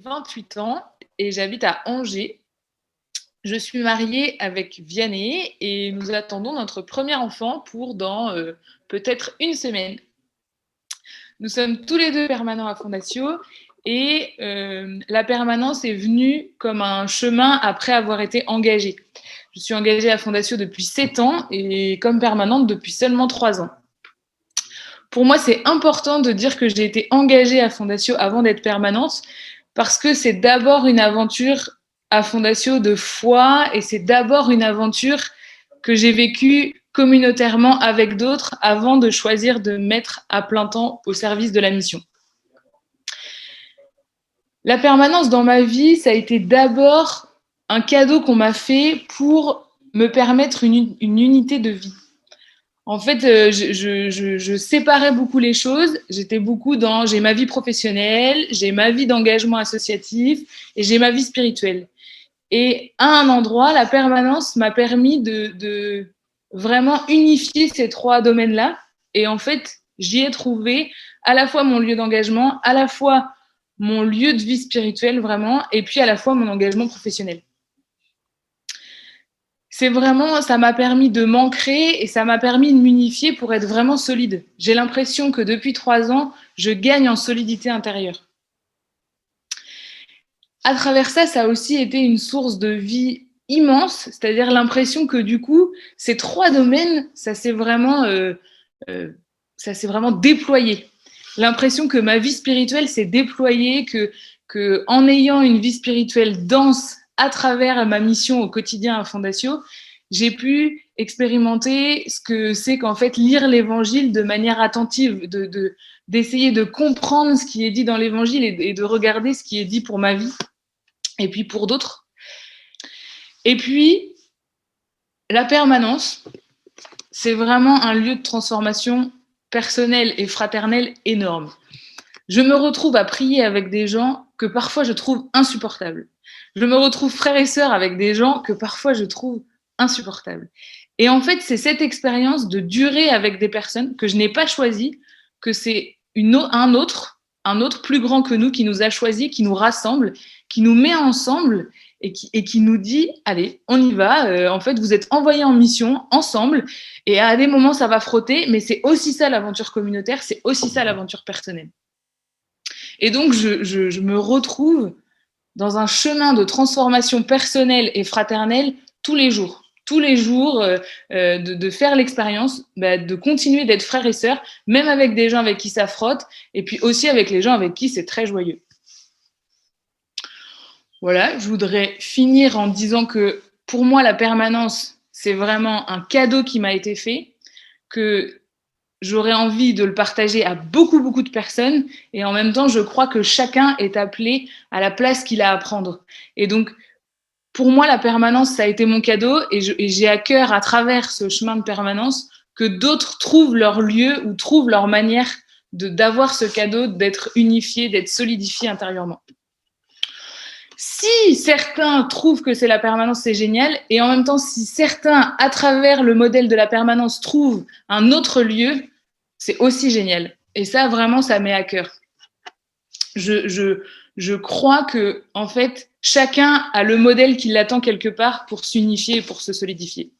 28 ans et j'habite à Angers. Je suis mariée avec Vianney et nous attendons notre premier enfant pour dans peut-être une semaine. Nous sommes tous les deux permanents à Fondatio et la permanence est venue comme un chemin après avoir été engagée. Je suis engagée à Fondatio depuis 7 ans et comme permanente depuis seulement 3 ans. Pour moi, c'est important de dire que j'ai été engagée à Fondatio avant d'être permanente parce que c'est d'abord une aventure à Fondatio de foi et c'est d'abord une aventure que j'ai vécue communautairement avec d'autres avant de choisir de me mettre à plein temps au service de la mission. La permanence dans ma vie, ça a été d'abord un cadeau qu'on m'a fait pour me permettre une unité de vie. En fait, je séparais beaucoup les choses. J'étais beaucoup dans j'ai ma vie professionnelle, j'ai ma vie d'engagement associatif et j'ai ma vie spirituelle. Et à un endroit, la permanence m'a permis de vraiment unifier ces trois domaines-là. Et en fait, j'y ai trouvé à la fois mon lieu d'engagement, à la fois mon lieu de vie spirituelle vraiment, et puis à la fois mon engagement professionnel. C'est vraiment, ça m'a permis de m'ancrer et ça m'a permis de m'unifier pour être vraiment solide. J'ai l'impression que depuis 3 ans, je gagne en solidité intérieure. À travers ça, ça a aussi été une source de vie immense, c'est-à-dire l'impression que du coup, ces trois domaines, ça s'est vraiment déployé. L'impression que ma vie spirituelle s'est déployée, que en ayant une vie spirituelle dense à travers ma mission au quotidien à Fondatio, j'ai pu expérimenter ce que c'est qu'en fait lire l'évangile de manière attentive, d'essayer de comprendre ce qui est dit dans l'évangile et de regarder ce qui est dit pour ma vie et puis pour d'autres. Et puis, la permanence, c'est vraiment un lieu de transformation personnelle et fraternelle énorme. Je me retrouve à prier avec des gens que parfois je trouve insupportables. Je me retrouve frères et sœurs avec des gens que parfois je trouve insupportables. Et en fait, c'est cette expérience de durer avec des personnes que je n'ai pas choisies, que c'est un autre plus grand que nous qui nous a choisis, qui nous rassemble, qui nous met ensemble et qui nous dit allez, on y va. En fait, vous êtes envoyés en mission ensemble et à des moments ça va frotter, mais c'est aussi ça l'aventure communautaire, c'est aussi ça l'aventure personnelle. Et donc, je me retrouve dans un chemin de transformation personnelle et fraternelle tous les jours. Tous les jours, de faire l'expérience, de continuer d'être frères et sœurs, même avec des gens avec qui ça frotte, et puis aussi avec les gens avec qui c'est très joyeux. Voilà, je voudrais finir en disant que pour moi, la permanence, c'est vraiment un cadeau qui m'a été fait, que j'aurais envie de le partager à beaucoup, beaucoup de personnes. Et en même temps, je crois que chacun est appelé à la place qu'il a à prendre. Et donc, pour moi, la permanence, ça a été mon cadeau. Et j'ai à cœur, à travers ce chemin de permanence, que d'autres trouvent leur lieu ou trouvent leur manière d'avoir ce cadeau, d'être unifié, d'être solidifié intérieurement. Si certains trouvent que c'est la permanence, c'est génial. Et en même temps, si certains, à travers le modèle de la permanence, trouvent un autre lieu, c'est aussi génial. Et ça, vraiment, ça m'est à cœur. Je crois que, en fait, chacun a le modèle qui l'attend quelque part pour s'unifier et pour se solidifier.